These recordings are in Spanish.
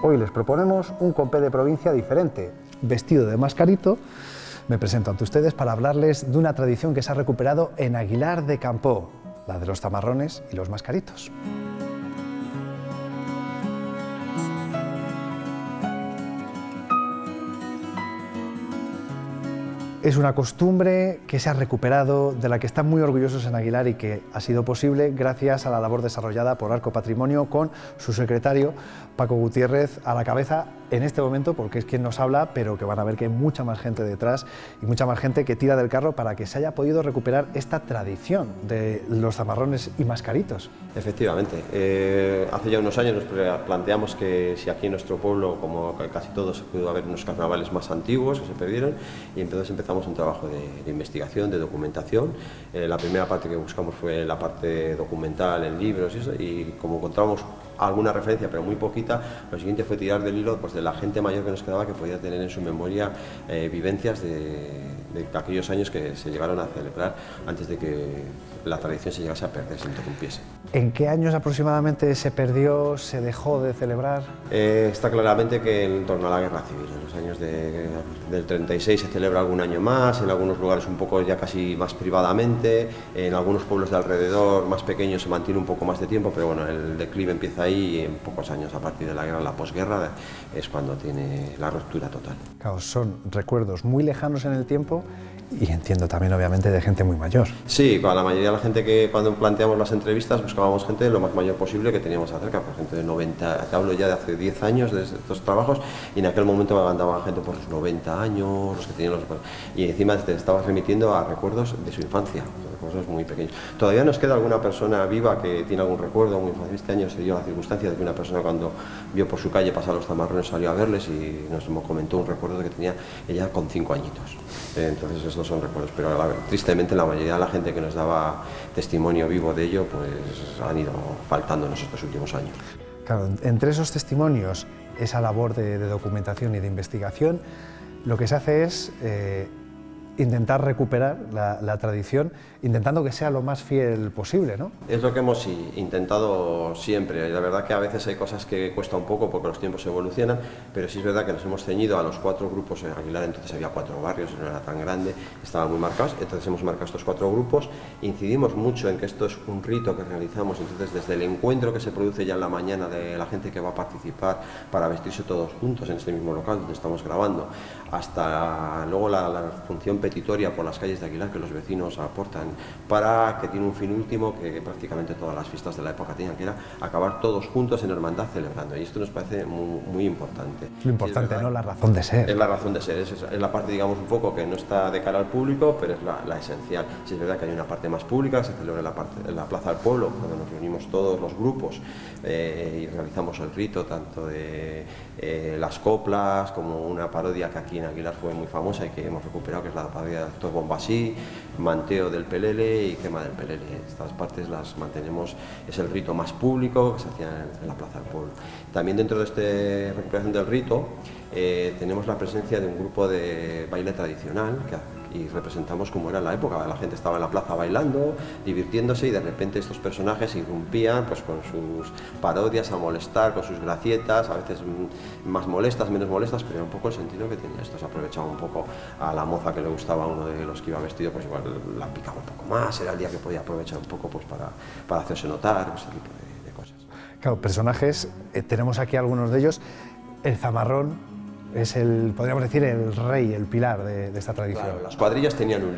Hoy les proponemos un compé de provincia diferente, vestido de mascarito. Me presento ante ustedes para hablarles de una tradición que se ha recuperado en Aguilar de Campoo, la de los zamarrones y los mascaritos. Es una costumbre que se ha recuperado, de la que están muy orgullosos en Aguilar y que ha sido posible gracias a la labor desarrollada por Arco Patrimonio con su secretario Paco Gutiérrez a la cabeza en este momento, porque es quien nos habla, pero que van a ver que hay mucha más gente detrás y mucha más gente que tira del carro para que se haya podido recuperar esta tradición de los zamarrones y mascaritos. Efectivamente, hace ya unos años nos planteamos que si aquí en nuestro pueblo, como casi todos, pudo haber unos carnavales más antiguos que se perdieron, y entonces empezamos un trabajo de investigación, de documentación. La primera parte que buscamos fue la parte documental en libros y eso, y como encontramos alguna referencia, pero muy poquita, lo siguiente fue tirar del hilo pues, de la gente mayor que nos quedaba, que podía tener en su memoria vivencias de aquellos años que se llegaron a celebrar antes de que la tradición se llegase a perder, se interrumpiese. ¿En qué años aproximadamente se perdió, se dejó de celebrar? Está claramente que en torno a la Guerra Civil, en los años del 36 se celebra algún año más, en algunos lugares un poco ya casi más privadamente, en algunos pueblos de alrededor más pequeños se mantiene un poco más de tiempo, pero bueno, el declive empieza ahí y en pocos años, a partir de la guerra, la posguerra, es cuando tiene la ruptura total. Claro, son recuerdos muy lejanos en el tiempo y entiendo también obviamente de gente muy mayor. Sí, para la mayoría de la gente que cuando planteamos las entrevistas buscábamos gente lo más mayor posible que teníamos cerca, por gente de 90, te hablo ya de hace 10 años de estos trabajos, y en aquel momento me mandaban gente por los 90 años, los que tenían y encima te estabas remitiendo a recuerdos de su infancia, recuerdos muy pequeños. Todavía nos queda alguna persona viva que tiene algún recuerdo muy fácil. Este año se dio la circunstancia de que una persona, cuando vio por su calle pasar los zamarrones, salió a verles y nos comentó un recuerdo que tenía ella con 5 añitos. Entonces estos son recuerdos, pero tristemente la mayoría de la gente que nos daba testimonio vivo de ello pues han ido faltándonos estos últimos años. Claro, entre esos testimonios, esa labor de documentación y de investigación, lo que se hace es intentar recuperar la tradición, intentando que sea lo más fiel posible, ¿no? Es lo que hemos intentado siempre. La verdad que a veces hay cosas que cuesta un poco porque los tiempos evolucionan, pero sí es verdad que nos hemos ceñido a los 4 grupos. En Aguilar entonces había 4 barrios, no era tan grande, estaban muy marcados, entonces hemos marcado estos 4 grupos. Incidimos mucho en que esto es un rito que realizamos, entonces desde el encuentro que se produce ya en la mañana de la gente que va a participar para vestirse todos juntos en este mismo local donde estamos grabando, hasta luego la función petitoria por las calles de Aguilar que los vecinos aportan, para que tiene un fin último que prácticamente todas las fiestas de la época tenían, que era acabar todos juntos en hermandad celebrando, y esto nos parece muy importante. Lo importante, ¿no? La razón de ser. Es la razón de ser, es la parte, digamos, un poco que no está de cara al público, pero es la esencial. Sí es verdad que hay una parte más pública, se celebra en la Plaza del Pueblo, cuando nos reunimos todos los grupos y realizamos el rito, tanto de las coplas, como una parodia que aquí en Aguilar fue muy famosa y que hemos recuperado, que es la parodia de Actor Bombasí, manteo del pelele y quema del pelele. Estas partes las mantenemos, es el rito más público que se hacía en la Plaza del Pueblo. También dentro de esta recuperación del rito tenemos la presencia de un grupo de baile tradicional y representamos cómo era la época. La gente estaba en la plaza bailando, divirtiéndose, y de repente estos personajes irrumpían pues, con sus parodias a molestar, con sus gracietas, a veces más molestas, menos molestas, pero era un poco el sentido que tenía esto. Se aprovechaba un poco a la moza que le gustaba a uno de los que iba vestido, pues igual la picaba un poco más, era el día que podía aprovechar un poco pues, para hacerse notar, ese tipo de cosas. Claro, personajes, tenemos aquí algunos de ellos. El zamarrón es podríamos decir, el rey, el pilar de esta tradición. Claro, las cuadrillas tenían un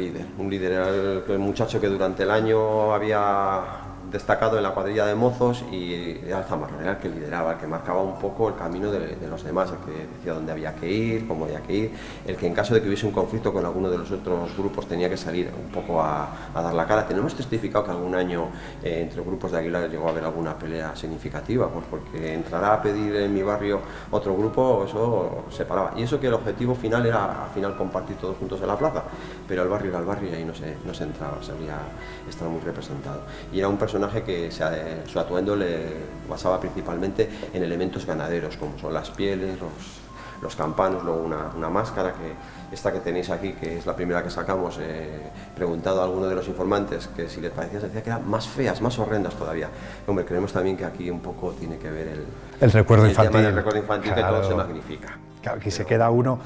líder era el muchacho que durante el año había destacado en la cuadrilla de mozos, y era el zamarrón, era el que lideraba, el que marcaba un poco el camino de los demás, el que decía dónde había que ir, cómo había que ir, el que en caso de que hubiese un conflicto con alguno de los otros grupos tenía que salir un poco a dar la cara. Tenemos testificado que algún año entre grupos de Aguilar llegó a haber alguna pelea significativa, pues porque entrará a pedir en mi barrio otro grupo, eso se paraba, y eso que el objetivo final era al final compartir todos juntos en la plaza, pero el barrio era el barrio y ahí no se entraba, estaba muy representado, y era un personaje que su atuendo le basaba principalmente en elementos ganaderos, como son las pieles, los campanos, luego una máscara, esta que tenéis aquí, que es la primera que sacamos, preguntado a alguno de los informantes que si les parecía, se decía que eran más feas, más horrendas todavía. Hombre, creemos también que aquí un poco tiene que ver el recuerdo el infantil. tema del recuerdo infantil, claro, que todo se magnifica. Claro, aquí se queda uno,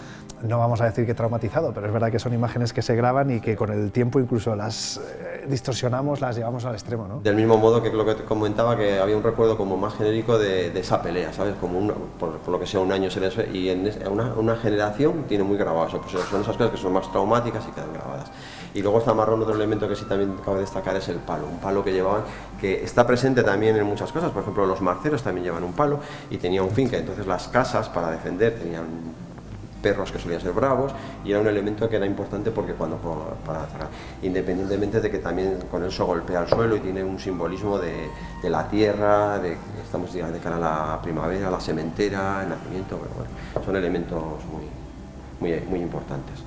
no vamos a decir que traumatizado, pero es verdad que son imágenes que se graban y que con el tiempo incluso las distorsionamos, las llevamos al extremo, ¿no? Del mismo modo que lo que te comentaba, que había un recuerdo como más genérico de esa pelea, ¿sabes? Como por lo que sea un año se les ve, y en una generación tiene muy grabado eso, pues son esas cosas que son más traumáticas y quedan grabadas. Y luego está marrón, otro elemento que sí también cabe destacar es el palo, un palo que llevaban, que está presente también en muchas cosas, por ejemplo los marceros también llevan un palo y tenía un finca, entonces las casas para defender tenían perros que solían ser bravos y era un elemento que era importante porque para atacar, independientemente de que también con eso golpea el suelo y tiene un simbolismo de la tierra, estamos de cara a la primavera, la sementera, el nacimiento, pero bueno, son elementos muy importantes.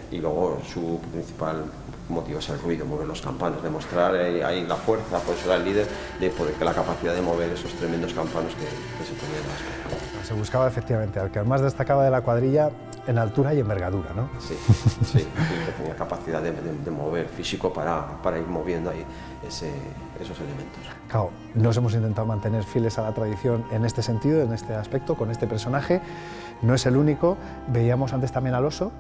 Y luego su principal motivo es el ruido, mover los campanos, demostrar ahí la fuerza, por eso era el líder, de poder, que la capacidad de mover esos tremendos campanos que se ponían en las campanas. Se buscaba efectivamente al que más destacaba de la cuadrilla en altura y envergadura, ¿no? Sí, que tenía capacidad de mover físico para ir moviendo ahí esos elementos. Claro, nos hemos intentado mantener fieles a la tradición en este sentido, en este aspecto, con este personaje. No es el único, veíamos antes también al oso.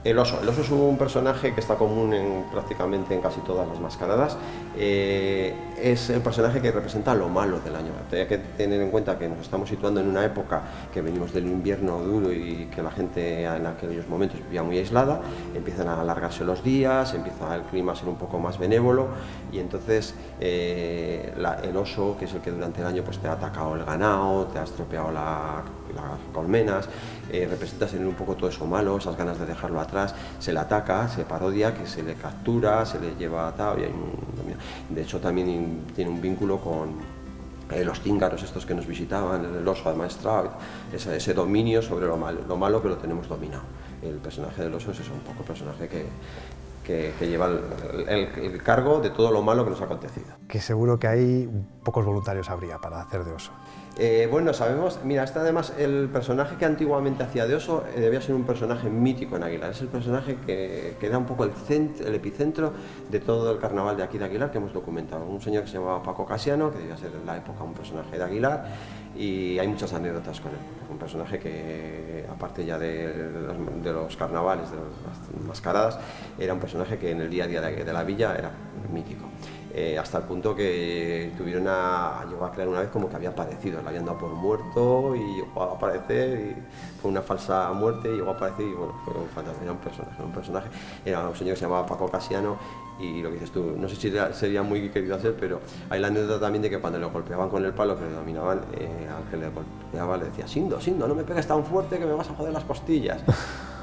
El oso es un personaje que está común prácticamente en casi todas las mascaradas. Es el personaje que representa lo malo del año. Hay que tener en cuenta que nos estamos situando en una época que venimos del invierno duro y que la gente en aquellos momentos vivía muy aislada, empiezan a alargarse los días, empieza el clima a ser un poco más benévolo y entonces el oso, que es el que durante el año pues, te ha atacado el ganado, te ha estropeado las colmenas, representa ser un poco todo eso malo, esas ganas de dejarlo atrás, se le ataca, se parodia, que se le captura, se le lleva atado y de hecho también tiene un vínculo con los cíngaros estos que nos visitaban, el oso amaestrado, ese dominio sobre lo malo que lo tenemos dominado. El personaje del oso es un poco el personaje que lleva el cargo de todo lo malo que nos ha acontecido. Que seguro que hay pocos voluntarios habría para hacer de oso. Bueno, sabemos, mira, además el personaje que antiguamente hacía de oso debía ser un personaje mítico en Aguilar, es el personaje que era un poco el epicentro de todo el carnaval de aquí de Aguilar que hemos documentado. Un señor que se llamaba Paco Casiano, que debía ser en la época un personaje de Aguilar, y hay muchas anécdotas con él. Un personaje que, aparte ya de los carnavales, de las mascaradas, era un personaje que en el día a día de la villa era mítico. Hasta el punto que llegó a creer una vez como que había aparecido, le habían dado por muerto y llegó a aparecer, y fue una falsa muerte y llegó a aparecer y bueno, fue un fantasma, era un personaje, era un señor que se llamaba Paco Casiano y lo que dices tú, no sé si sería muy querido hacer, pero hay la anécdota también de que cuando le golpeaban con el palo que le dominaban, al que le golpeaba le decía, Sindo, no me pegues tan fuerte que me vas a joder las costillas.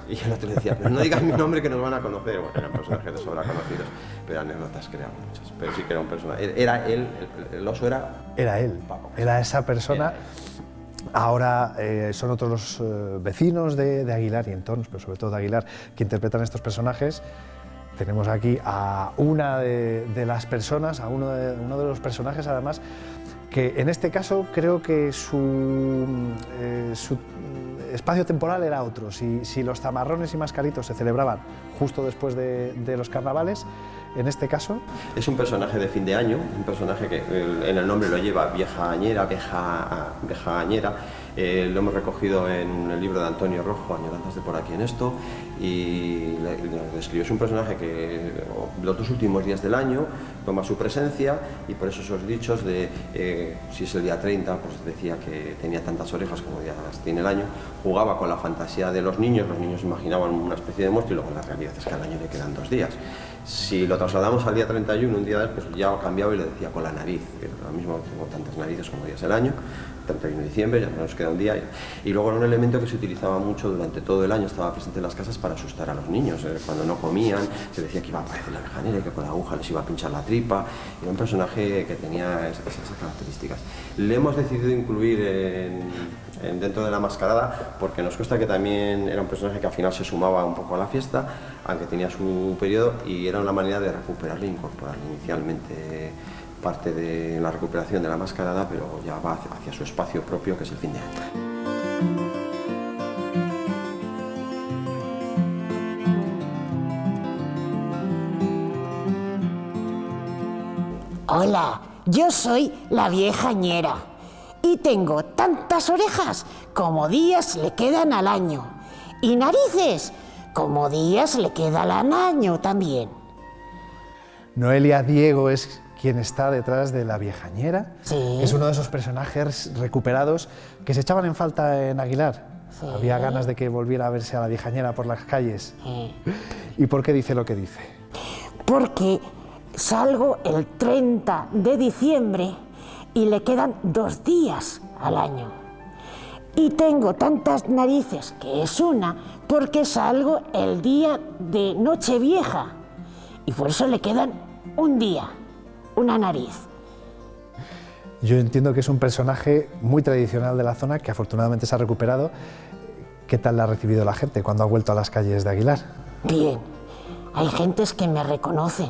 Y el otro le decía, pero no digas mi nombre que nos van a conocer. Bueno, eran personajes de sobra conocidos, pero anécdotas creaban muchas. Pero sí que era un personaje. Era él, el oso era... Era él, era esa persona. Ahora son otros los vecinos de Aguilar y entornos, pero sobre todo de Aguilar, que interpretan estos personajes. Tenemos aquí a una de las personas, a uno de los personajes además, que en este caso creo que su espacio temporal era otro. Si los zamarrones y mascaritos se celebraban justo después de los carnavales, en este caso... Es un personaje de fin de año, un personaje que en el nombre lo lleva vieja añera, lo hemos recogido en el libro de Antonio Rojo, Añoranzas de por aquí en esto, y lo describió. Es un personaje que los 2 últimos días del año toma su presencia y por eso esos dichos de si es el día 30, pues decía que tenía tantas orejas como días tiene el año, jugaba con la fantasía de los niños imaginaban una especie de monstruo y luego la realidad es que al año le quedan 2 días. Si lo trasladamos al día 31, un día después, ya cambiaba y le decía con la nariz, que ahora mismo tengo tantas narices como días del año, 31 de diciembre, ya nos queda un día. Y luego era un elemento que se utilizaba mucho durante todo el año, estaba presente en las casas para asustar a los niños. Cuando no comían, se decía que iba a aparecer la oveja negra, que con la aguja les iba a pinchar la tripa. Era un personaje que tenía esas características. Le hemos decidido incluir dentro de la mascarada porque nos cuesta que también era un personaje que al final se sumaba un poco a la fiesta, aunque tenía su periodo, y era una manera de recuperarle e incorporarle. Inicialmente parte de la recuperación de la mascarada, pero ya va hacia su espacio propio, que es el fin de año. Hola, yo soy la viejañera y tengo tantas orejas como días le quedan al año y narices como días le quedan al año también. Noelia Diego es quien está detrás de la viejañera. Sí. Es uno de esos personajes recuperados que se echaban en falta en Aguilar. Sí. Había ganas de que volviera a verse a la viejañera por las calles. Sí. ¿Y por qué dice lo que dice? Porque salgo el 30 de diciembre y le quedan 2 días al año. Y tengo tantas narices, que es una, porque salgo el día de Nochevieja. Y por eso le quedan un día, una nariz. Yo entiendo que es un personaje muy tradicional de la zona, que afortunadamente se ha recuperado. ¿Qué tal la ha recibido la gente cuando ha vuelto a las calles de Aguilar? Bien, hay gentes que me reconocen,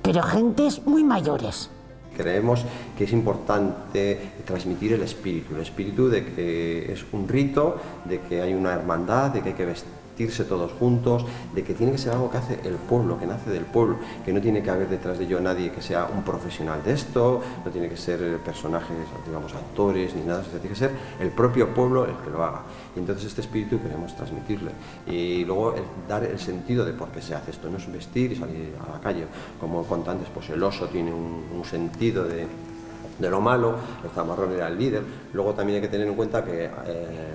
pero gentes muy mayores. Creemos que es importante transmitir el espíritu de que es un rito, de que hay una hermandad, de que hay que vestirse todos juntos, de que tiene que ser algo que hace el pueblo, que nace del pueblo, que no tiene que haber detrás de ello nadie que sea un profesional de esto, no tiene que ser personajes, digamos, actores ni nada, tiene que ser el propio pueblo el que lo haga. Y entonces este espíritu queremos transmitirle. Y luego dar el sentido de por qué se hace esto, no es vestir y salir a la calle. Como conté antes, pues el oso tiene un sentido de lo malo, el zamarrón era el líder. Luego también hay que tener en cuenta que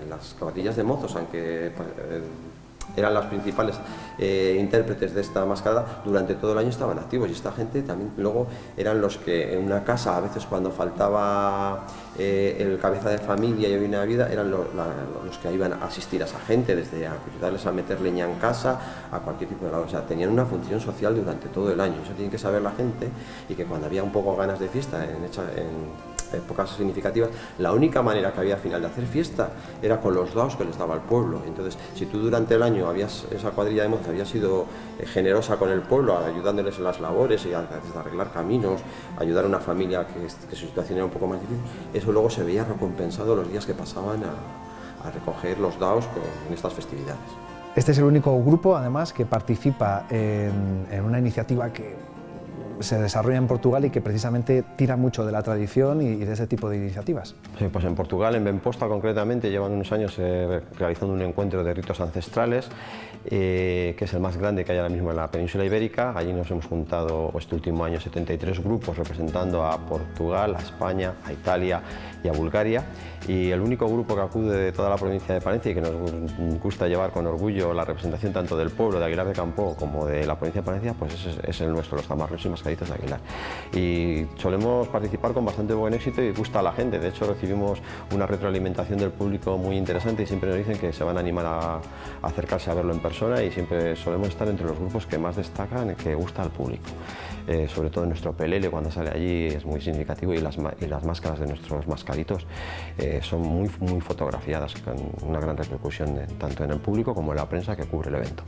las cabatillas de mozos, aunque eran las principales intérpretes de esta mascarada, durante todo el año estaban activos, y esta gente también luego eran los que en una casa, a veces cuando faltaba el cabeza de familia y había una vida, eran los que iban a asistir a esa gente, desde ayudarles a meter leña en casa a cualquier tipo de labor. O sea, tenían una función social durante todo el año. Eso tiene que saber la gente, y que cuando había un poco ganas de fiesta en épocas significativas, la única manera que había al final de hacer fiesta era con los daos que les daba el pueblo. Entonces, si tú durante el año esa cuadrilla de mozos había sido generosa con el pueblo, ayudándoles en las labores y desde arreglar caminos, ayudar a una familia que su situación era un poco más difícil, eso luego se veía recompensado los días que pasaban a recoger los daos en estas festividades. Este es el único grupo, además, que participa en una iniciativa que se desarrolla en Portugal y que precisamente tira mucho de la tradición y de ese tipo de iniciativas. Sí, pues en Portugal, en Benposta concretamente, llevan unos años realizando un encuentro de ritos ancestrales, que es el más grande que hay ahora mismo en la península ibérica. Allí nos hemos juntado este último año 73 grupos representando a Portugal, a España, a Italia y a Bulgaria, y el único grupo que acude de toda la provincia de Palencia y que nos gusta llevar con orgullo la representación tanto del pueblo de Aguilar de Campo como de la provincia de Palencia, pues es el nuestro, los zamarrones y mascaritos de Aguilar. Y solemos participar con bastante buen éxito y gusta a la gente. De hecho, recibimos una retroalimentación del público muy interesante y siempre nos dicen que se van a animar a acercarse a verlo en persona, y siempre solemos estar entre los grupos que más destacan, que gusta al público. Sobre todo en nuestro pelele, cuando sale allí, es muy significativo, y las máscaras de nuestros mascaritos son muy fotografiadas, con una gran repercusión tanto en el público como en la prensa que cubre el evento.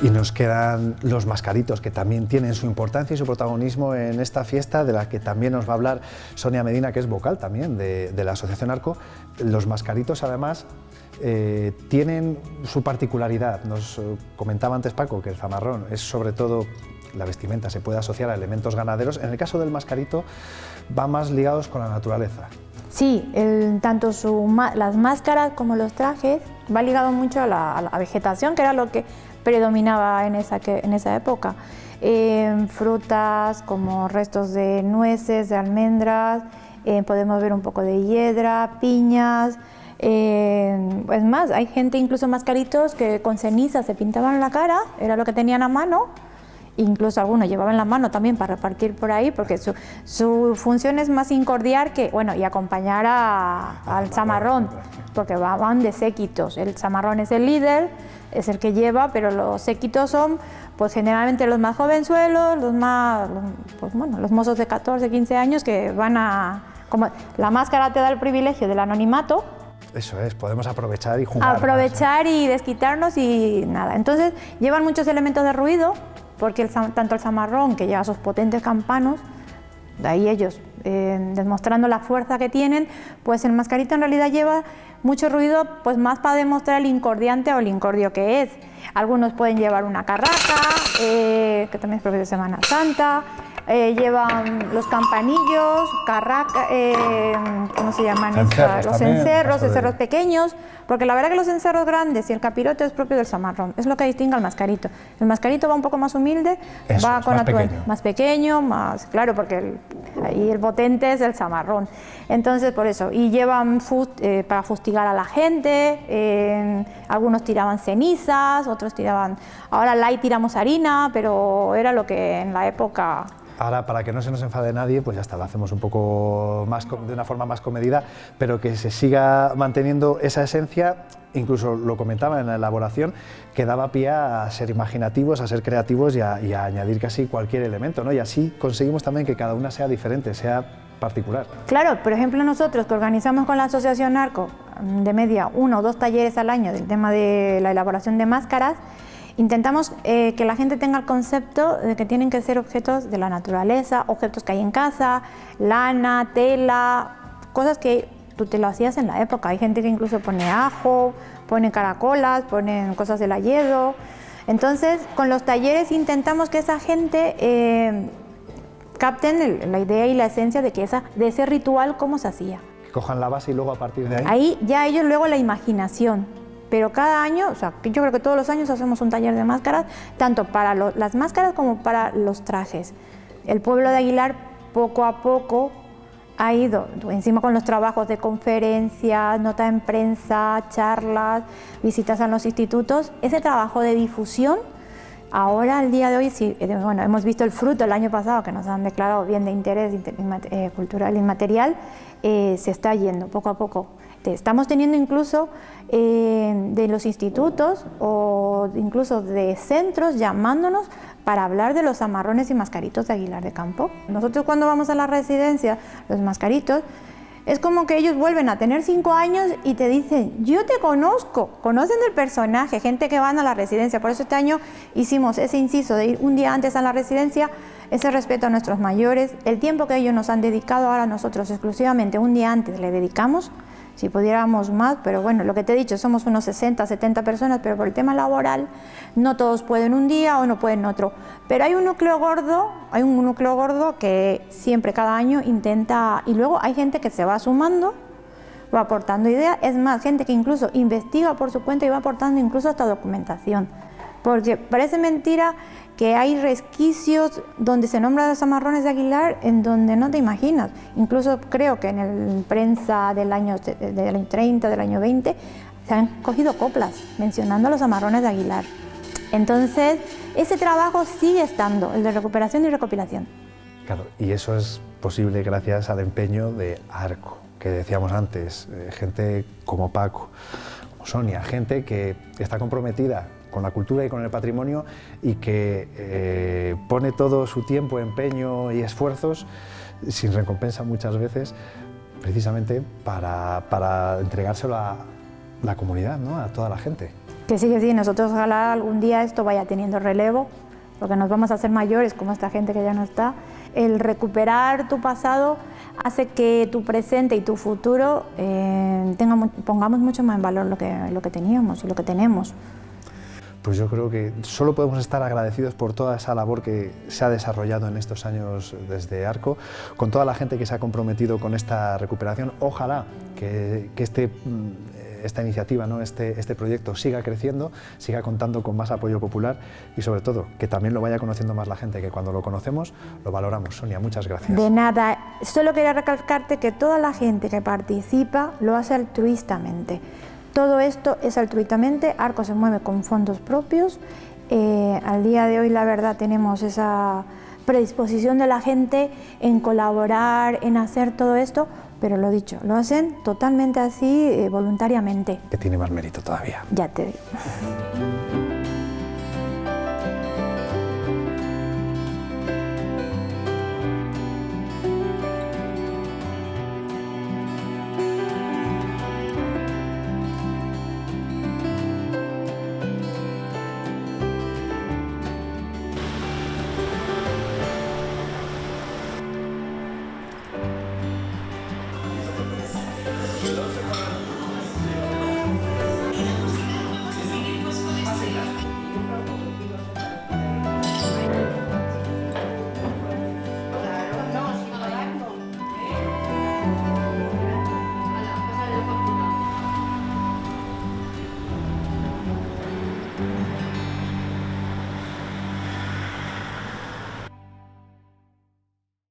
Y nos quedan los mascaritos, que también tienen su importancia y su protagonismo en esta fiesta, de la que también nos va a hablar Sonia Medina, que es vocal también de la Asociación Arco. Los mascaritos, además, tienen su particularidad. Nos comentaba antes Paco que el zamarrón es sobre todo la vestimenta, se puede asociar a elementos ganaderos. En el caso del mascarito va más ligados con la naturaleza. Sí, tanto las máscaras como los trajes va ligado mucho a la vegetación, que era lo que predominaba en esa época. Frutas como restos de nueces, de almendras, podemos ver un poco de hiedra, piñas. Es más, hay gente, incluso mascaritos, que con ceniza se pintaban la cara, era lo que tenían a mano. Incluso algunos llevaban la mano también para repartir por ahí, porque su función es más incordiar que, bueno, y acompañar al zamarrón, porque van de séquitos. El zamarrón es el líder, es el que lleva, pero los séquitos son, pues generalmente los más jovenzuelos, los mozos de 14, 15 años que van como la máscara te da el privilegio del anonimato. Eso es, podemos aprovechar y jugar. Aprovechar y desquitarnos y nada. Entonces llevan muchos elementos de ruido, porque tanto el zamarrón, que lleva sus potentes campanos, de ahí ellos demostrando la fuerza que tienen, pues el mascarito en realidad lleva mucho ruido, pues más para demostrar el incordiante o el incordio que es. Algunos pueden llevar una carraca, que también es propio de Semana Santa, llevan los campanillos, ¿cómo se llaman? Los encerros pequeños, porque la verdad que los encerros grandes y el capirote es propio del zamarrón, es lo que distingue al mascarito. El mascarito va un poco más humilde, va con más pequeño, más claro, porque ahí el potente es el zamarrón. Entonces, por eso, y llevan para fustigar a la gente, algunos tiraban cenizas, otros tiraban, ahora light tiramos harina, pero era lo que en la época... Ahora, para que no se nos enfade nadie, pues ya está, lo hacemos un poco más, de una forma más comedida, pero que se siga manteniendo esa esencia, incluso lo comentaba en la elaboración, que daba pie a ser imaginativos, a ser creativos y a añadir casi cualquier elemento, ¿no? Y así conseguimos también que cada una sea diferente, sea particular. Claro, por ejemplo, nosotros que organizamos con la Asociación Arco de media 1 o 2 talleres al año del tema de la elaboración de máscaras, intentamos que la gente tenga el concepto de que tienen que ser objetos de la naturaleza, objetos que hay en casa, lana, tela, cosas que tú te lo hacías en la época. Hay gente que incluso pone ajo, pone caracolas, ponen cosas del hayedo. Entonces, con los talleres intentamos que esa gente capten la idea y la esencia de ese ritual, cómo se hacía. Que cojan la base y luego a partir de ahí... Ahí ya ellos luego la imaginación. Pero cada año, o sea, yo creo que todos los años hacemos un taller de máscaras, tanto para las máscaras como para los trajes. El pueblo de Aguilar poco a poco ha ido, encima con los trabajos de conferencias, nota en prensa, charlas, visitas a los institutos, ese trabajo de difusión, ahora al día de hoy, sí, bueno, hemos visto el fruto el año pasado, que nos han declarado bien de interés cultural inmaterial, se está yendo poco a poco. Estamos teniendo incluso de los institutos o incluso de centros llamándonos para hablar de los zamarrones y mascaritos de Aguilar de Campo. Nosotros cuando vamos a la residencia, los mascaritos, es como que ellos vuelven a tener 5 años y te dicen, yo te conozco, conocen el personaje, gente que van a la residencia. Por eso este año hicimos ese inciso de ir un día antes a la residencia, ese respeto a nuestros mayores, el tiempo que ellos nos han dedicado, ahora nosotros exclusivamente un día antes le dedicamos. Si pudiéramos más, pero bueno, lo que te he dicho, somos unos 60, 70 personas, pero por el tema laboral no todos pueden un día o no pueden otro. Pero hay un núcleo gordo que siempre, cada año intenta, y luego hay gente que se va sumando, va aportando ideas, es más, gente que incluso investiga por su cuenta y va aportando incluso hasta documentación. Porque parece mentira que hay resquicios donde se nombran los zamarrones de Aguilar en donde no te imaginas. Incluso creo que en el prensa del año 30, del año 20, se han cogido coplas mencionando los zamarrones de Aguilar. Entonces, ese trabajo sigue estando, el de recuperación y recopilación. Claro, y eso es posible gracias al empeño de Arco, que decíamos antes, gente como Paco, como Sonia, gente que está comprometida con la cultura y con el patrimonio y que pone todo su tiempo, empeño y esfuerzos, sin recompensa muchas veces, precisamente para entregárselo a la comunidad, ¿no? A toda la gente. Que sí, nosotros ojalá algún día esto vaya teniendo relevo, porque nos vamos a hacer mayores como esta gente que ya no está. El recuperar tu pasado hace que tu presente y tu futuro pongamos mucho más en valor lo que teníamos y lo que tenemos. Pues yo creo que solo podemos estar agradecidos por toda esa labor que se ha desarrollado en estos años desde Arco, con toda la gente que se ha comprometido con esta recuperación. Ojalá que esta iniciativa, ¿no? este proyecto siga creciendo, siga contando con más apoyo popular y sobre todo que también lo vaya conociendo más la gente, que cuando lo conocemos lo valoramos. Sonia, muchas gracias. De nada, solo quería recalcarte que toda la gente que participa lo hace altruistamente. Todo esto es altruistamente, Arco se mueve con fondos propios. Al día de hoy, la verdad, tenemos esa predisposición de la gente en colaborar, en hacer todo esto, pero lo dicho, lo hacen totalmente así, voluntariamente. Que tiene más mérito todavía. Ya te digo.